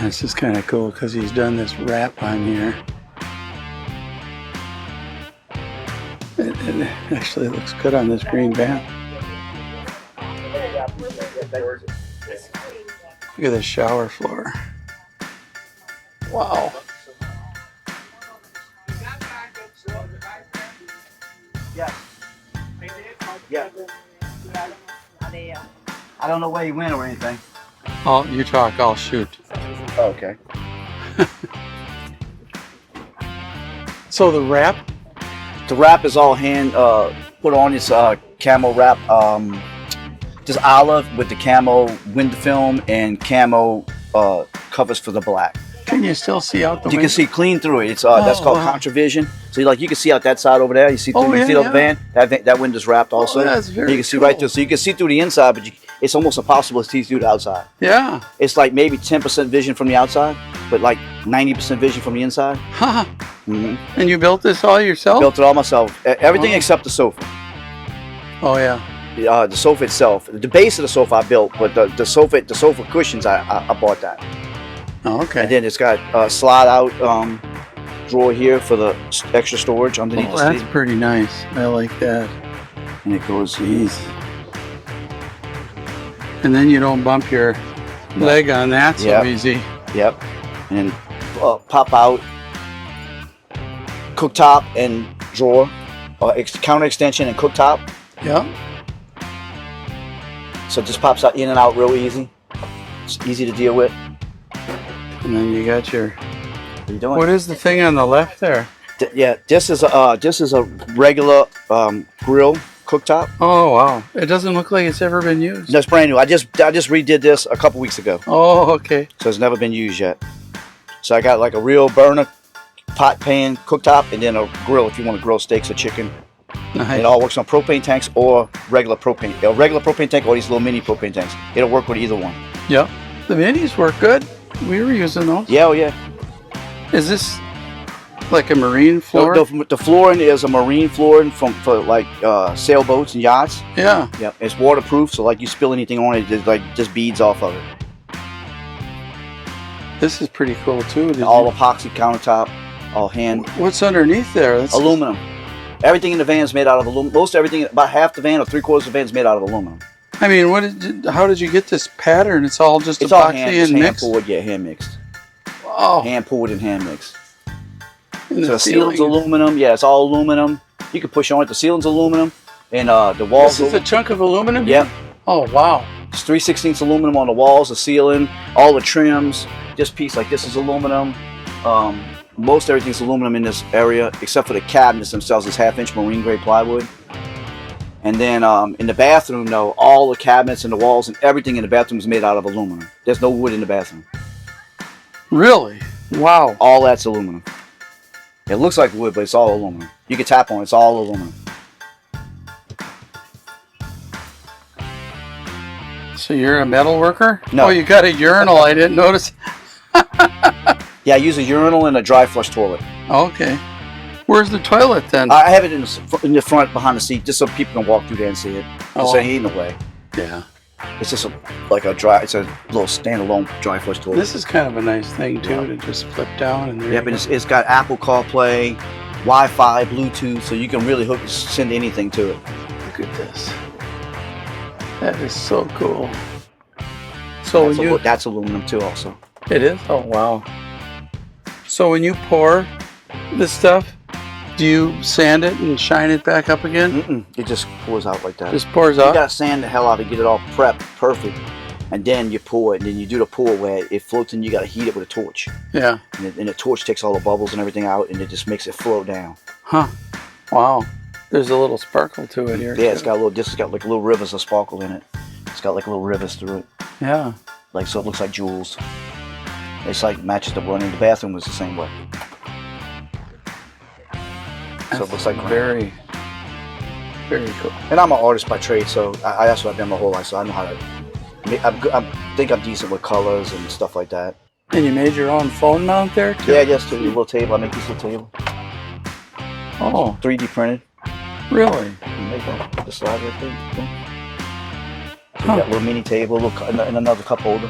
This is kind of cool because he's done this wrap on here. It actually looks good on this green van. Look at this shower floor. Wow. Yeah. Yeah. I don't know where he went or anything. Oh, you talk, I'll shoot. Oh, okay. So the wrap? The wrap is all hand put on. It's camo wrap. Just olive with the camo window film and camo covers for the black. Can you still see out the window? You can see clean through it. It's that's called contravision. So you can see out that side over there. You see through the van. That window's wrapped also. Oh, that's very You can see cool. right through. So you can see through the inside, but it's almost impossible to see through the outside. Yeah. It's like maybe 10% vision from the outside, but like 90% vision from the inside. Huh. And you built this all yourself? Built it all myself. Everything except the sofa. Oh yeah. The sofa itself. The base of the sofa I built, but the sofa cushions I bought that. Oh, okay. And then it's got a slide out drawer here for the extra storage underneath the That's seat. pretty nice. I like that. And it goes. Jeez. And then you don't bump your leg on that so easy. Yep. And pop out cooktop and drawer, counter extension and cooktop. Yeah. So it just pops out in and out real easy. It's easy to deal with. And then you got your. What are you doing? What is the thing on the left there? This is a regular grill cooktop. Oh wow! It doesn't look like it's ever been used. That's brand new. I just redid this a couple weeks ago. Oh okay. So it's never been used yet. So I got like a real burner, pot pan cooktop, and then a grill if you want to grill steaks or chicken. Nice. It all works on propane tanks or regular propane. A regular propane tank or these little mini propane tanks. It'll work with either one. Yep. The minis work good. We were using those. Yeah, oh yeah. Is this like a marine floor? The flooring is a marine flooring for like sailboats and yachts. Yeah. Yeah. It's waterproof, so like you spill anything on it, it just beads off of it. This is pretty cool too. All epoxy countertop, all hand. What's underneath there? That's aluminum. Everything in the van is made out of aluminum. Most everything, about half the van or 3/4 of the van is made out of aluminum. I mean, how did you get this pattern? It's all just epoxy and mixed? Hand poured, yeah, hand mixed. Oh. Hand poured and hand mixed. And so the ceiling's aluminum. Yeah, it's all aluminum. You can push on it. The ceiling's aluminum. And the walls. This is a chunk of aluminum? Yep. Oh, wow. It's 3/16 aluminum on the walls, the ceiling, all the trims. This piece like this is aluminum. Most everything's aluminum in this area, except for the cabinets themselves. It's 1/2-inch marine grade plywood. And then in the bathroom, though, all the cabinets and the walls and everything in the bathroom is made out of aluminum. There's no wood in the bathroom. Really? Wow. All that's aluminum. It looks like wood, but it's all aluminum. You can tap on it. It's all aluminum. So you're a metal worker? No. Oh, you got a urinal. I didn't notice. Yeah, I use a urinal and a dry flush toilet. Okay. Where's the toilet then? I have it in the front behind the seat just so people can walk through there and see it. So it ain't in the way. Yeah. It's just it's a little standalone dry flush toilet. This is kind of a nice thing too to just flip down and there. Yeah, but it's got Apple CarPlay, Wi-Fi, Bluetooth, so you can really send anything to it. Look at this. That is so cool. So that's aluminum too, also. It is? Oh wow. So when you pour this stuff, do you sand it and shine it back up again? It just pours out like that. Just pours out? You gotta sand the hell out to get it all prepped perfect. And then you pour it, and then you do the pour where it floats, and you gotta heat it with a torch. Yeah. And the torch takes all the bubbles and everything out, and it just makes it float down. Huh. Wow. There's a little sparkle to it here. Yeah, it's got like little rivers of sparkle in it. It's got like little rivers through it. Yeah. Like, so it looks like jewels. It's like matches the one in the bathroom was the same way. So it looks like very, very cool. And I'm an artist by trade, so that's what I've done my whole life. So I know how to. I think I'm decent with colors and stuff like that. And you made your own phone mount there too? Yeah, just a little table. I make this little table. Oh, 3D printed. Really? You make the slide right there. So you got a little mini table, and another cup holder.